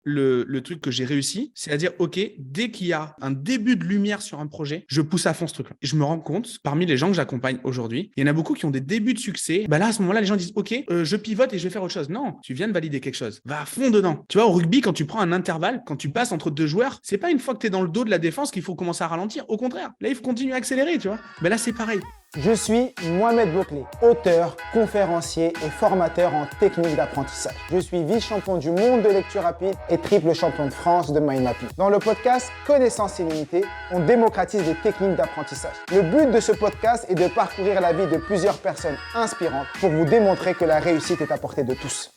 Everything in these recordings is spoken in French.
le truc que j'ai réussi, c'est à dire, OK, dès qu'il y a un début de lumière sur un projet, je pousse à fond ce truc-là. Et je me rends compte, parmi les gens que j'accompagne aujourd'hui, il y en a beaucoup qui ont des débuts de succès. Bah là, à ce moment-là, les gens disent, OK, je pivote et je vais faire autre chose. Non, tu viens de valider quelque chose. Va à fond dedans. Tu vois, au rugby, quand tu prends un intervalle, quand tu passes entre deux joueurs, c'est pas une fois que tu es dans le dos de la défense qu'il faut commencer à ralentir. Au contraire, là, il faut continuer à accélérer, tu vois. Bah là, c'est pareil. Je suis Mohamed Bouclé, auteur, conférencier et formateur en technique d'apprentissage. Je suis vice-champion du monde de lecture rapide et triple champion de France de mind mapping. Dans le podcast Connaissance illimitée, on démocratise les techniques d'apprentissage. Le but de ce podcast est de parcourir la vie de plusieurs personnes inspirantes pour vous démontrer que la réussite est à portée de tous.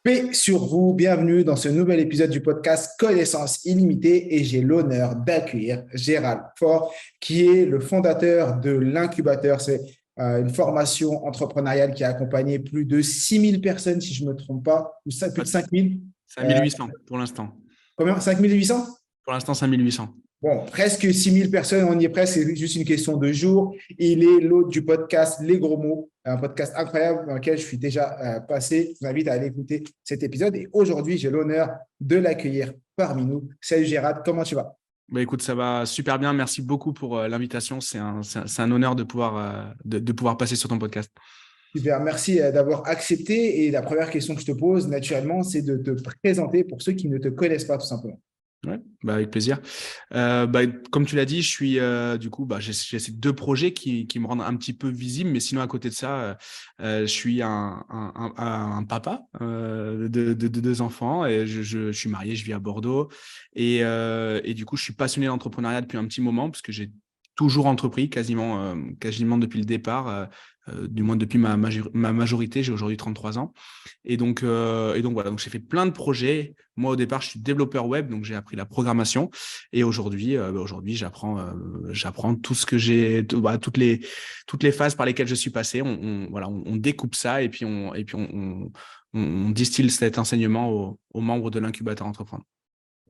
Paix sur vous, bienvenue dans ce nouvel épisode du podcast Connaissance illimitée et j'ai l'honneur d'accueillir Gérald Faure qui est le fondateur de l'Incubateur. C'est une formation entrepreneuriale qui a accompagné plus de 6000 personnes, si je ne me trompe pas, ou plus de 5000. 5800 pour l'instant. Combien? 5800? Pour l'instant, 5800. Bon, presque 6000 personnes, on y est presque, c'est juste une question de jours. Il est l'hôte du podcast Les Gros Mots, un podcast incroyable dans lequel je suis déjà passé. Je vous invite à aller écouter cet épisode. Et aujourd'hui, j'ai l'honneur de l'accueillir parmi nous. Salut Gérald, comment tu vas? Bah écoute, ça va super bien. Merci beaucoup pour l'invitation. C'est un honneur de pouvoir passer sur ton podcast. Super, merci d'avoir accepté. Et la première question que je te pose, naturellement, c'est de te présenter pour ceux qui ne te connaissent pas, tout simplement. Ouais, bah avec plaisir. Comme tu l'as dit, je suis j'ai ces deux projets qui me rendent un petit peu visible, mais sinon à côté de ça, je suis un papa de deux enfants et je suis marié, je vis à Bordeaux et du coup je suis passionné d'entrepreneuriat depuis un petit moment parce que j'ai toujours entrepris quasiment depuis le départ. Du moins depuis ma majorité, j'ai aujourd'hui 33 ans. Et donc voilà, donc j'ai fait plein de projets. Moi, au départ, je suis développeur web, donc j'ai appris la programmation. Et aujourd'hui, j'apprends tout ce que j'ai, toutes les phases par lesquelles je suis passé. On découpe ça et puis on distille cet enseignement aux membres de l'incubateur entreprendre.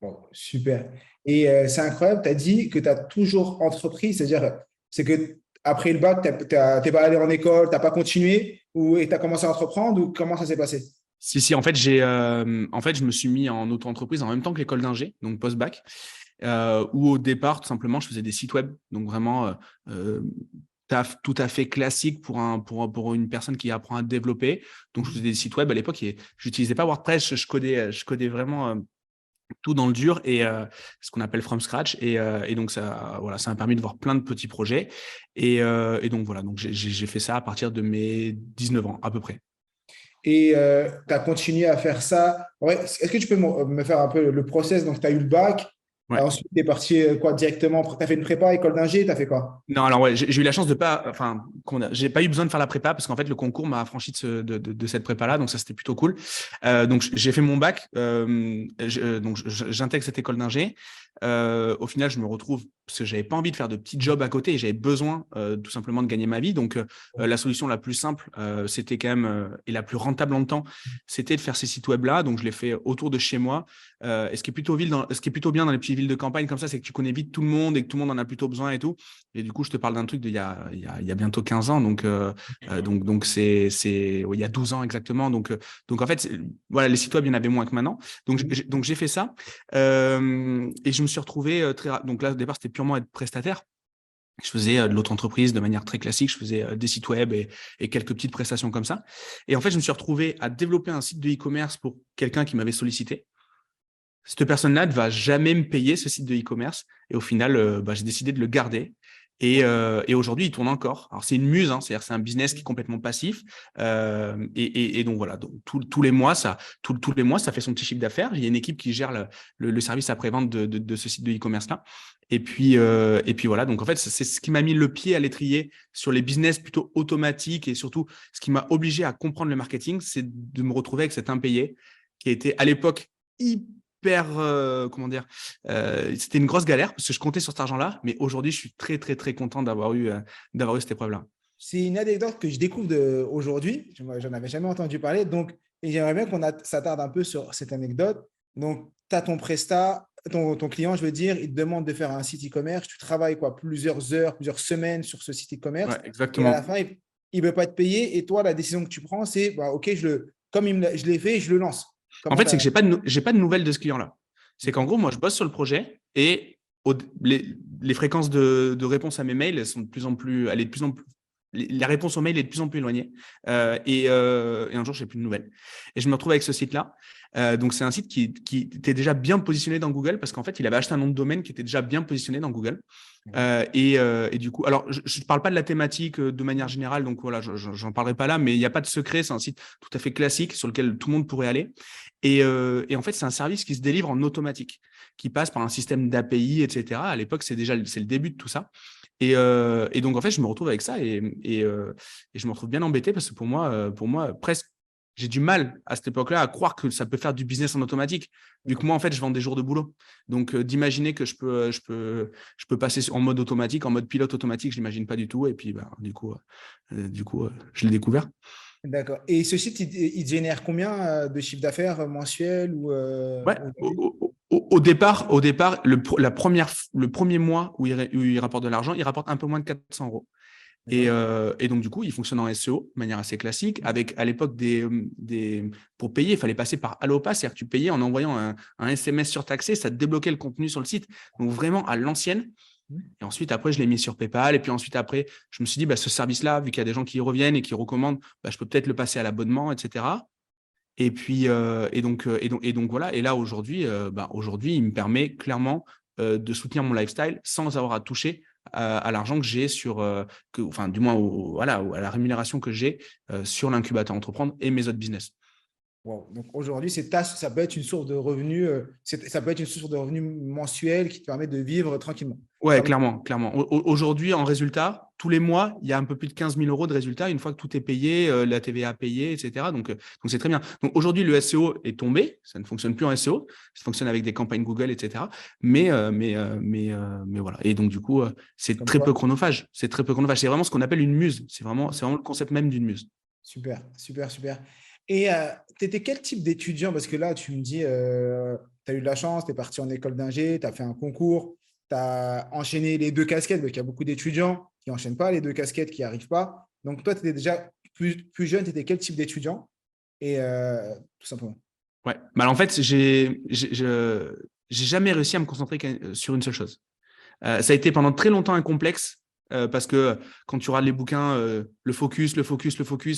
Bon, super. Et c'est incroyable, tu as dit que tu as toujours entrepris, c'est-à-dire, c'est que après le bac, tu n'es pas allé en école, tu n'as pas continué et tu as commencé à entreprendre ou comment ça s'est passé? Si, en fait, je me suis mis en auto-entreprise en même temps que l'école d'ingé, donc post-bac, où au départ, tout simplement, je faisais des sites web, donc vraiment tout à fait classique pour une personne qui apprend à développer. Donc, je faisais des sites web à l'époque et je n'utilisais pas WordPress, je codais vraiment tout dans le dur et ce qu'on appelle from scratch et donc ça m'a permis de voir plein de petits projets et donc voilà, donc j'ai fait ça à partir de mes 19 ans à peu près. Et tu as continué à faire ça. Ouais, est-ce que tu peux me faire un peu le process? Donc, tu as eu le bac. Ouais. Ensuite, tu es parti directement. Tu as fait une prépa, école d'ingé, tu as fait quoi? Non, alors ouais, j'ai eu la chance de pas, j'ai pas eu besoin de faire la prépa parce qu'en fait le concours m'a affranchi de cette prépa-là, donc ça c'était plutôt cool. Donc j'ai fait mon bac, donc j'intègre cette école d'ingé. Au final, je me retrouve parce que j'avais pas envie de faire de petits jobs à côté et j'avais besoin tout simplement de gagner ma vie. Donc la solution la plus simple, c'était quand même et la plus rentable en même temps, c'était de faire ces sites web là. Donc je l'ai fait autour de chez moi. Et ce qui est plutôt bien dans les petites villes de campagne comme ça, c'est que tu connais vite tout le monde et que tout le monde en a plutôt besoin et tout. Et du coup, je te parle d'un truc d'il y a bientôt 15 ans. Donc c'est il y a 12 ans exactement. Donc en fait, voilà, les sites web, il y en avait moins que maintenant. Donc j'ai fait ça. Et je me suis retrouvé donc là, au départ, c'était purement être prestataire. Je faisais de l'auto-entreprise de manière très classique. Je faisais des sites web et quelques petites prestations comme ça. Et en fait, je me suis retrouvé à développer un site de e-commerce pour quelqu'un qui m'avait sollicité. Cette personne-là ne va jamais me payer ce site de e-commerce. Et au final, j'ai décidé de le garder. Et aujourd'hui, il tourne encore. Alors, c'est une muse, hein, c'est-à-dire c'est un business qui est complètement passif. Et donc, voilà. Donc, tous les mois, ça fait son petit chiffre d'affaires. Il y a une équipe qui gère le service après-vente de ce site de e-commerce-là. Et puis voilà. Donc, en fait, c'est ce qui m'a mis le pied à l'étrier sur les business plutôt automatiques et surtout, ce qui m'a obligé à comprendre le marketing, c'est de me retrouver avec cet impayé qui était à l'époque c'était une grosse galère parce que je comptais sur cet argent-là, mais aujourd'hui, je suis très, très, très content d'avoir eu cette épreuve-là. C'est une anecdote que je découvre aujourd'hui. J'en avais jamais entendu parler. Donc, et j'aimerais bien qu'on s'attarde un peu sur cette anecdote. Donc, tu as ton prestat, ton client, je veux dire, il te demande de faire un site e-commerce. Tu travailles plusieurs heures, plusieurs semaines sur ce site e-commerce. Ouais, Et à exactement. la fin, il ne veut pas te payer. Et toi, la décision que tu prends, c'est OK, comme je l'ai fait, je le lance. En fait, c'est que j'ai pas de nouvelles de ce client-là. C'est qu'en gros, moi, je bosse sur le projet et les fréquences de réponse à mes mails, elles sont de plus en plus, elle est de plus en plus, la réponse aux mails est de plus en plus éloignée. Et un jour, je n'ai plus de nouvelles. Et je me retrouve avec ce site-là. Donc, c'est un site qui était déjà bien positionné dans Google parce qu'en fait, il avait acheté un nom de domaine qui était déjà bien positionné dans Google. Et du coup, alors, je ne parle pas de la thématique de manière générale, donc voilà, j'en parlerai pas là, mais il n'y a pas de secret. C'est un site tout à fait classique sur lequel tout le monde pourrait aller. Et en fait, c'est un service qui se délivre en automatique, qui passe par un système d'API, etc. À l'époque, c'est le début de tout ça. Et donc, en fait, je me retrouve avec ça et je me retrouve bien embêté parce que pour moi, presque, j'ai du mal à cette époque-là à croire que ça peut faire du business en automatique, vu que moi, en fait, je vends des jours de boulot. Donc, d'imaginer que je peux passer en mode automatique, en mode pilote automatique, je l'imagine pas du tout. Et puis, du coup, je l'ai découvert. D'accord. Et ce site, il génère combien de chiffre d'affaires mensuel ou Ouais, au départ, le premier mois où il rapporte de l'argent, il rapporte un peu moins de 400 euros. Et donc, du coup, il fonctionne en SEO de manière assez classique. Avec, à l'époque, pour payer, il fallait passer par Allopass, c'est-à-dire que tu payais en envoyant un SMS surtaxé, ça te débloquait le contenu sur le site. Donc, vraiment à l'ancienne. Et ensuite, après, je l'ai mis sur PayPal. Et puis ensuite, après, je me suis dit, ce service-là, vu qu'il y a des gens qui y reviennent et qui recommandent, je peux peut-être le passer à l'abonnement, etc. Et puis, donc voilà. Et là, aujourd'hui, il me permet clairement de soutenir mon lifestyle sans avoir à toucher à l'argent que j'ai du moins à la rémunération que j'ai sur l'incubateur entreprendre et mes autres business. Wow. Donc aujourd'hui, ça peut être une source de revenus, ça peut être une source de revenus mensuels qui te permet de vivre tranquillement. Ouais, clairement. Aujourd'hui, en résultat, tous les mois, il y a un peu plus de 15 000 euros de résultats une fois que tout est payé, la TVA payée, etc. Donc, c'est très bien. Donc aujourd'hui, le SEO est tombé. Ça ne fonctionne plus en SEO. Ça fonctionne avec des campagnes Google, etc. Mais voilà. Et donc, du coup, c'est très peu chronophage. C'est très peu chronophage. C'est vraiment ce qu'on appelle une muse. C'est vraiment le concept même d'une muse. Super. Et tu étais quel type d'étudiant? Parce que là, tu me dis, tu as eu de la chance, tu es parti en école d'ingé, tu as fait un concours, tu as enchaîné les deux casquettes, parce qu'il y a beaucoup d'étudiants qui n'enchaînent pas les deux casquettes, qui n'y arrivent pas. Donc, toi, tu étais déjà plus jeune, tu étais quel type d'étudiant? Et tout simplement. Ouais. En fait, j'ai jamais réussi à me concentrer sur une seule chose. Ça a été pendant très longtemps un complexe. Parce que quand tu regardes les bouquins, le focus,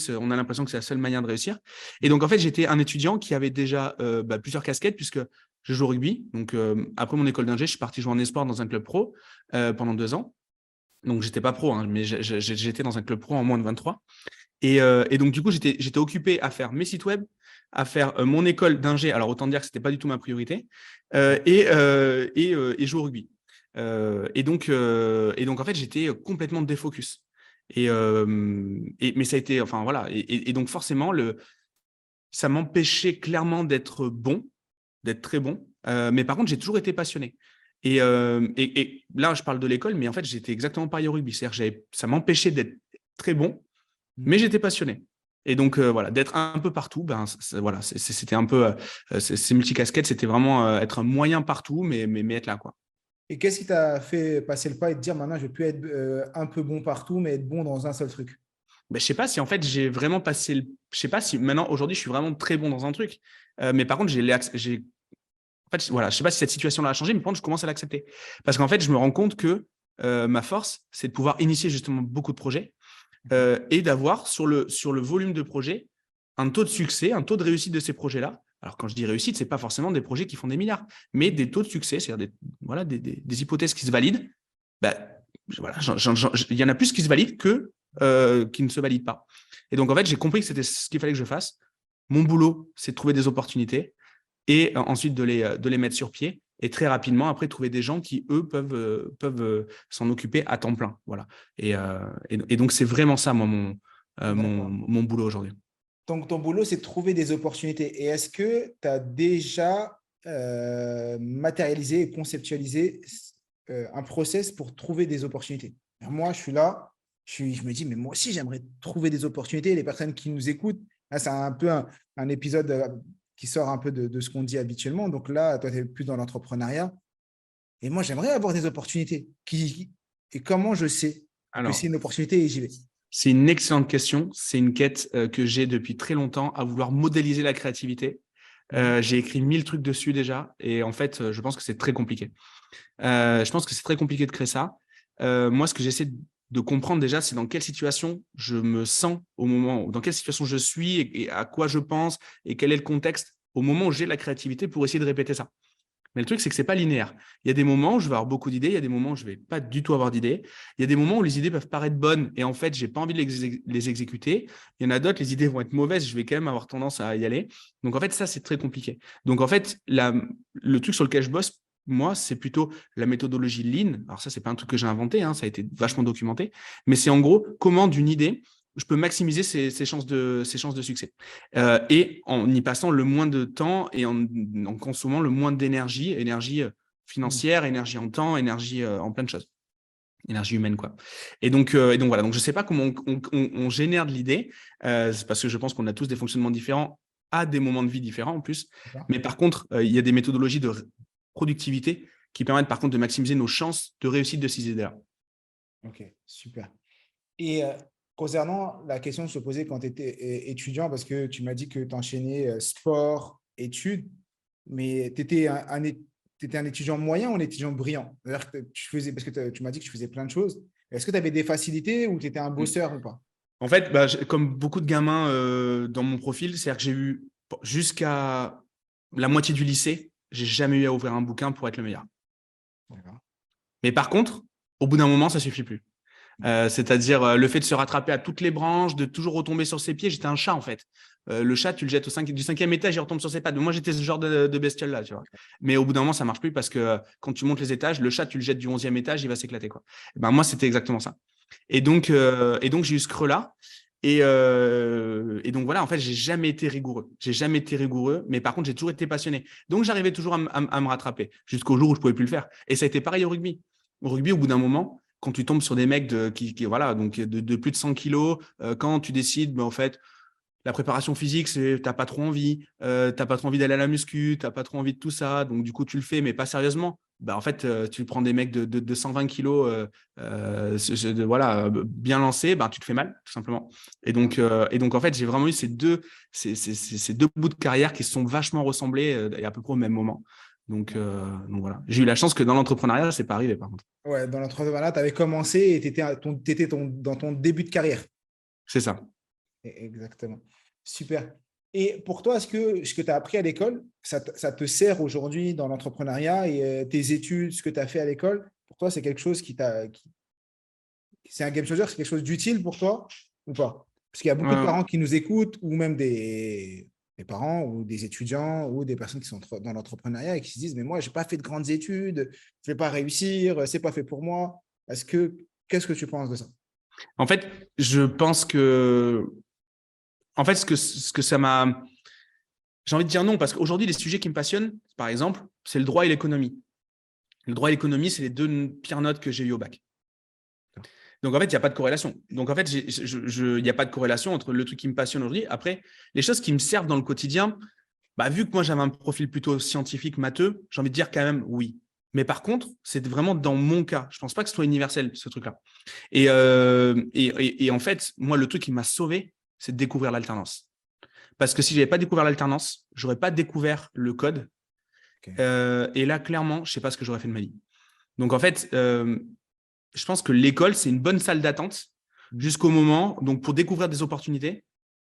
on a l'impression que c'est la seule manière de réussir. Et donc, en fait, j'étais un étudiant qui avait déjà plusieurs casquettes puisque je joue au rugby. Donc, après mon école d'ingé, je suis parti jouer en espoir dans un club pro pendant 2 ans. Donc, j'étais pas pro, mais j'étais dans un club pro en moins de 23. Et donc, du coup, j'étais occupé à faire mes sites web, à faire mon école d'ingé. Alors, autant dire que ce n'était pas du tout ma priorité. Et jouer au rugby. Et donc, en fait, j'étais complètement défocus. Mais ça a été, enfin voilà. Et donc, forcément, ça m'empêchait clairement d'être très bon. Mais par contre, j'ai toujours été passionné. Et là, je parle de l'école, mais en fait, j'étais exactement pareil au rugby. C'est-à-dire que ça m'empêchait d'être très bon, mais j'étais passionné. Et donc, voilà, d'être un peu partout, voilà, c'était un peu ces multicasquettes, c'était vraiment être un moyen partout, mais être là, quoi. Et qu'est-ce qui t'a fait passer le pas et te dire maintenant, je ne vais plus être un peu bon partout, mais être bon dans un seul truc? Je ne sais pas si en fait j'ai vraiment passé je sais pas si maintenant, aujourd'hui, je suis vraiment très bon dans un truc. Mais par contre, en fait, voilà, je ne sais pas si cette situation-là a changé, mais par contre, je commence à l'accepter. Parce qu'en fait, je me rends compte que ma force, c'est de pouvoir initier justement beaucoup de projets et d'avoir sur le volume de projets un taux de succès, un taux de réussite de ces projets-là. Alors, quand je dis réussite, ce n'est pas forcément des projets qui font des milliards, mais des taux de succès, c'est-à-dire des hypothèses qui se valident. Voilà, il y en a plus qui se valident que qui ne se valident pas. Et donc, en fait, j'ai compris que c'était ce qu'il fallait que je fasse. Mon boulot, c'est de trouver des opportunités et ensuite de les mettre sur pied. Et très rapidement, après, trouver des gens qui, eux, peuvent s'en occuper à temps plein. Voilà. Et donc, c'est vraiment ça, moi, mon boulot aujourd'hui. Donc, ton boulot, c'est de trouver des opportunités. Et est-ce que tu as déjà matérialisé et conceptualisé un process pour trouver des opportunités? Moi, je suis là, je me dis, mais moi aussi, j'aimerais trouver des opportunités. Les personnes qui nous écoutent, là, c'est un peu un épisode qui sort un peu de ce qu'on dit habituellement. Donc là, toi, tu es plus dans l'entrepreneuriat. Et moi, j'aimerais avoir des opportunités. Et comment je sais que c'est une opportunité et j'y vais? C'est une excellente question. C'est une quête que j'ai depuis très longtemps à vouloir modéliser la créativité. J'ai écrit 1000 trucs dessus déjà. Et en fait, je pense que c'est très compliqué. Je pense que c'est très compliqué de créer ça. Moi, ce que j'essaie de comprendre déjà, c'est dans quelle situation je me sens au moment, dans quelle situation je suis et à quoi je pense et quel est le contexte au moment où j'ai la créativité pour essayer de répéter ça. Mais le truc, c'est que c'est pas linéaire. Il y a des moments où je vais avoir beaucoup d'idées, il y a des moments où je vais pas du tout avoir d'idées. Il y a des moments où les idées peuvent paraître bonnes et en fait, j'ai pas envie de les exécuter. Il y en a d'autres, les idées vont être mauvaises, je vais quand même avoir tendance à y aller. Donc en fait, ça, c'est très compliqué. Donc en fait, le truc sur lequel je bosse, moi, c'est plutôt la méthodologie Lean. Alors ça, c'est pas un truc que j'ai inventé, hein, ça a été vachement documenté, mais c'est en gros comment d'une idée, je peux maximiser ses chances de succès. Et en y passant le moins de temps et en consommant le moins d'énergie, énergie financière, énergie en temps, énergie en plein de choses. Énergie humaine, quoi. Et donc voilà. Donc, je ne sais pas comment on génère de l'idée. C'est parce que je pense qu'on a tous des fonctionnements différents à des moments de vie différents en plus. Mais par contre, il y a des méthodologies de productivité qui permettent par contre de maximiser nos chances de réussite de ces idées-là. Ok, super. Et concernant la question que je te posais quand tu étais étudiant, parce que tu m'as dit que tu enchaînais sport, études, mais tu étais un étudiant moyen ou un étudiant brillant? C'est-à-dire que parce que tu m'as dit que tu faisais plein de choses. Est-ce que tu avais des facilités ou tu étais un bosseur ou pas? En fait, comme beaucoup de gamins dans mon profil, c'est-à-dire que j'ai eu jusqu'à la moitié du lycée, j'ai jamais eu à ouvrir un bouquin pour être le meilleur. D'accord. Mais par contre, au bout d'un moment, ça suffit plus. C'est-à-dire le fait de se rattraper à toutes les branches, de toujours retomber sur ses pieds. J'étais un chat en fait. Le chat, tu le jettes du 5e étage, il retombe sur ses pattes. Moi, j'étais ce genre de bestiole-là, tu vois. Mais au bout d'un moment, ça marche plus parce que quand tu montes les étages, le chat, tu le jettes du 11e étage, il va s'éclater, quoi. Et ben, moi, c'était exactement ça. Et donc j'ai eu ce creux-là. Et donc voilà, en fait, j'ai jamais été rigoureux. J'ai jamais été rigoureux, mais par contre, j'ai toujours été passionné. Donc, j'arrivais toujours à me rattraper jusqu'au jour où je pouvais plus le faire. Et ça a été pareil au rugby. Au rugby, au bout d'un moment, quand tu tombes sur des mecs voilà, donc de plus de 100 kilos, quand tu décides, en fait, la préparation physique, t'as pas trop envie, t'as pas trop envie d'aller à la muscu, t'as pas trop envie de tout ça, donc du coup, tu le fais, mais pas sérieusement. En fait, tu prends des mecs de 120 kilos, voilà, bien lancés, tu te fais mal, tout simplement. Et donc en fait, j'ai vraiment eu ces deux bouts de carrière qui se sont vachement ressemblés et à peu près au même moment. Donc voilà. J'ai eu la chance que dans l'entrepreneuriat, c'est pas arrivé, par contre. Ouais, dans l'entrepreneuriat, tu avais commencé et tu étais dans ton début de carrière. C'est ça. Exactement. Super. Et pour toi, est-ce que ce que tu as appris à l'école, ça te sert aujourd'hui dans l'entrepreneuriat et tes études, ce que tu as fait à l'école, pour toi, c'est quelque chose c'est un game changer, c'est quelque chose d'utile pour toi ou pas? Parce qu'il y a beaucoup de parents qui nous écoutent ou même des parents ou des étudiants ou des personnes qui sont dans l'entrepreneuriat et qui se disent, mais moi, je n'ai pas fait de grandes études, je ne vais pas réussir, ce n'est pas fait pour moi. Qu'est-ce que tu penses de ça? En fait, je pense que ce que ça m'a… J'ai envie de dire non, parce qu'aujourd'hui, les sujets qui me passionnent, par exemple, c'est le droit et l'économie. Le droit et l'économie, c'est les deux pires notes que j'ai eues au bac. Donc, en fait, il n'y a pas de corrélation. Donc, en fait, il n'y a pas de corrélation entre le truc qui me passionne aujourd'hui. Après, les choses qui me servent dans le quotidien, vu que moi, j'avais un profil plutôt scientifique, matheux, j'ai envie de dire quand même oui. Mais par contre, c'est vraiment dans mon cas. Je ne pense pas que ce soit universel, ce truc-là. Et en fait, moi, le truc qui m'a sauvé, c'est de découvrir l'alternance. Parce que si je n'avais pas découvert l'alternance, je n'aurais pas découvert le code. Okay. Et là, clairement, je ne sais pas ce que j'aurais fait de ma vie. Donc, en fait, je pense que l'école, c'est une bonne salle d'attente jusqu'au moment, donc pour découvrir des opportunités.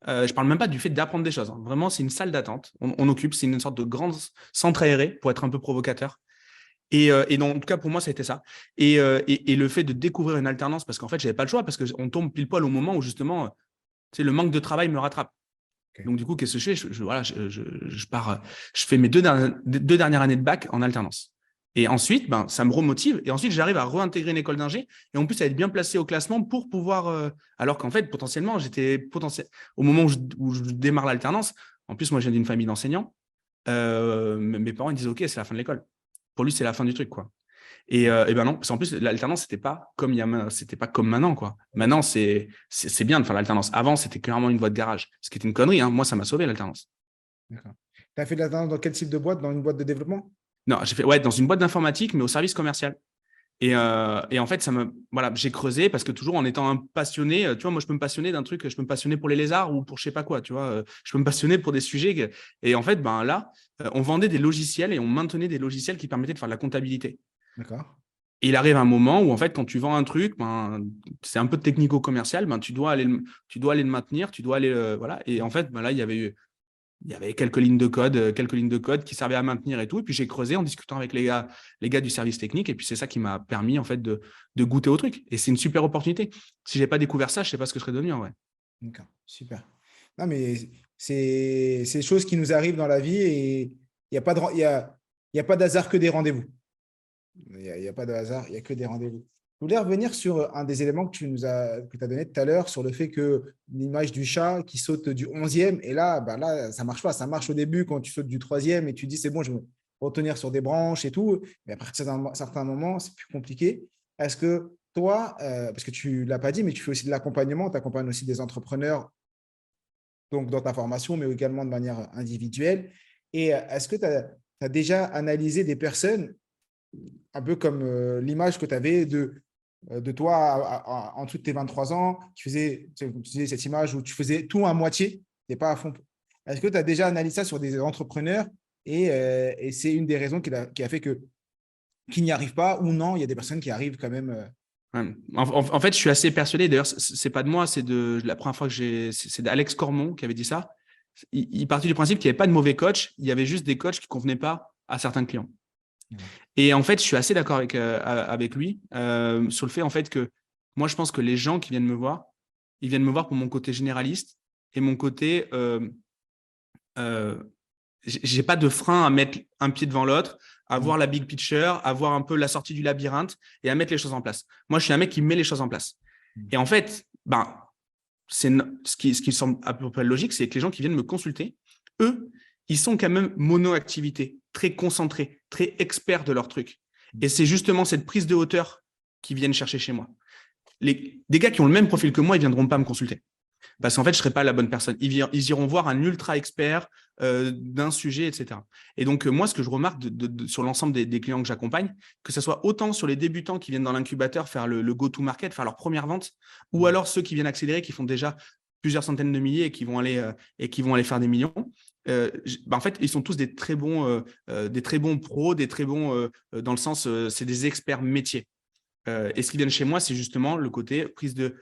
Je ne parle même pas du fait d'apprendre des choses. Hein. Vraiment, c'est une salle d'attente. On occupe, c'est une sorte de grand centre aéré, pour être un peu provocateur. Et en tout cas, pour moi, ça a été ça. Et le fait de découvrir une alternance, parce qu'en fait, je n'avais pas le choix, parce qu'on tombe pile poil au moment où justement, le manque de travail me rattrape. Okay. Donc, du coup, qu'est-ce que je fais? Je pars, je fais mes deux dernières années de bac en alternance. Et ensuite, ça me remotive. Et ensuite, j'arrive à réintégrer une école d'ingé. Et en plus, à être bien placé au classement pour pouvoir… alors qu'en fait, potentiellement, au moment où je démarre l'alternance, en plus, moi, je viens d'une famille d'enseignants. Mes parents ils disent « Ok, c'est la fin de l'école. » Pour lui, c'est la fin du truc, quoi. Et non, parce qu'en plus, l'alternance, c'était pas comme maintenant, quoi. Maintenant, c'est bien de faire l'alternance. Avant, c'était clairement une voie de garage. Ce qui était une connerie. Hein. Moi, ça m'a sauvé, l'alternance. D'accord. Tu as fait de l'alternance dans quel type de boîte? Dans une boîte de développement? Non, j'ai fait dans une boîte d'informatique, mais au service commercial. Et en fait, voilà, j'ai creusé parce que toujours en étant un passionné, tu vois, moi, je peux me passionner d'un truc, je peux me passionner pour les lézards ou pour je sais pas quoi, tu vois, je peux me passionner pour des sujets. Et en fait, ben là, on vendait des logiciels et on maintenait des logiciels qui permettaient de faire de la comptabilité. D'accord. Et il arrive un moment où, en fait, quand tu vends un truc, ben, c'est un peu technico-commercial, ben, tu dois aller le maintenir, tu dois aller, voilà. Et en fait, ben, là, il y avait quelques lignes de code qui servaient à maintenir et tout. Et puis, j'ai creusé en discutant avec les gars du service technique. Et puis, c'est ça qui m'a permis, en fait, de goûter au truc. Et c'est une super opportunité. Si je n'avais pas découvert ça, je ne sais pas ce que je serais devenu, en vrai. D'accord, super. Non, mais c'est des choses qui nous arrivent dans la vie et il n'y a pas il y a pas d'hasard que des rendez-vous. Il y a pas de hasard, il n'y a que des rendez-vous. Je voulais revenir sur un des éléments que tu as donné tout à l'heure, sur le fait que l'image du chat qui saute du 11e, et là, bah là ça ne marche pas. Ça marche au début quand tu sautes du 3e et tu dis c'est bon, je vais me retenir sur des branches et tout. Mais à partir d'un certain moment, c'est plus compliqué. Est-ce que toi, parce que tu ne l'as pas dit, mais tu fais aussi de l'accompagnement, tu accompagnes aussi des entrepreneurs donc dans ta formation, mais également de manière individuelle. Et est-ce que tu as déjà analysé des personnes un peu comme l'image que tu avais de toi en dessous de tes 23 ans, qui faisait, tu disais cette image où tu faisais tout à moitié, tu n'es pas à fond. Est-ce que tu as déjà analysé ça sur des entrepreneurs et c'est une des raisons qui a fait qu'ils n'y arrivent pas ou non, il y a des personnes qui arrivent quand même Ouais. En fait, je suis assez persuadé. D'ailleurs, c'est pas de moi, c'est de la première fois que c'est d'Alex Cormon qui avait dit ça. Il partit du principe qu'il n'y avait pas de mauvais coach, il y avait juste des coachs qui ne convenaient pas à certains clients. Et en fait, je suis assez d'accord avec lui sur le fait en fait que moi, je pense que les gens qui viennent me voir, ils viennent me voir pour mon côté généraliste et mon côté j'ai pas de frein à mettre un pied devant l'autre, à voir la big picture, à voir un peu la sortie du labyrinthe et à mettre les choses en place. Moi, je suis un mec qui met les choses en place. Et en fait, ben, ce qui semble à peu près logique, c'est que les gens qui viennent me consulter, eux, ils sont quand même mono-activité, très concentrés, très experts de leur truc. Et c'est justement cette prise de hauteur qu'ils viennent chercher chez moi. Des gars qui ont le même profil que moi, ils ne viendront pas me consulter. Parce qu'en fait, je ne serai pas la bonne personne. Ils iront voir un ultra expert d'un sujet, etc. Et donc, moi, ce que je remarque sur l'ensemble des clients que j'accompagne, que ce soit autant sur les débutants qui viennent dans l'incubateur faire le go-to-market, faire leur première vente, ou alors ceux qui viennent accélérer, qui font déjà plusieurs centaines de milliers et qui vont aller faire des millions. En fait, ils sont tous des très bons pros, des très bons dans le sens, c'est des experts métiers. Et ce qui vient chez moi, c'est justement le côté prise de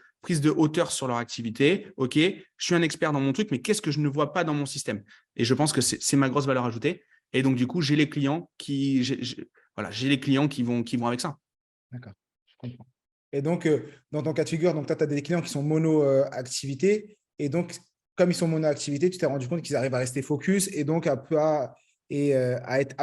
hauteur sur leur activité. OK, je suis un expert dans mon truc, mais qu'est-ce que je ne vois pas dans mon système? Et je pense que c'est ma grosse valeur ajoutée. Et donc, du coup, j'ai les clients qui vont avec ça. D'accord, je comprends. Et donc, dans ton cas de figure, donc, tu as des clients qui sont mono-activité. Et donc, comme ils sont mono-activité, tu t'es rendu compte qu'ils arrivent à rester focus et donc à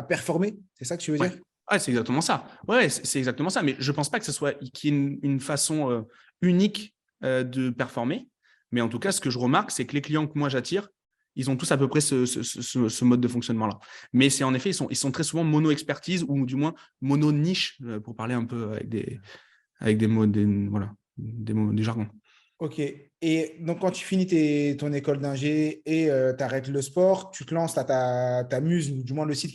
performer. C'est ça que tu veux dire? Ouais, c'est exactement ça. Ouais, c'est exactement ça. Mais je ne pense pas que qu'il y ait une façon unique de performer. Mais en tout cas, ce que je remarque, c'est que les clients que moi j'attire, ils ont tous à peu près ce mode de fonctionnement-là. Mais c'est en effet, ils sont très souvent mono-expertise ou du moins mono-niche, pour parler un peu avec des mots, des jargons. Ok. Et donc, quand tu finis ton école d'ingé et tu arrêtes le sport, tu te lances, tu as ta muse, ou du moins le site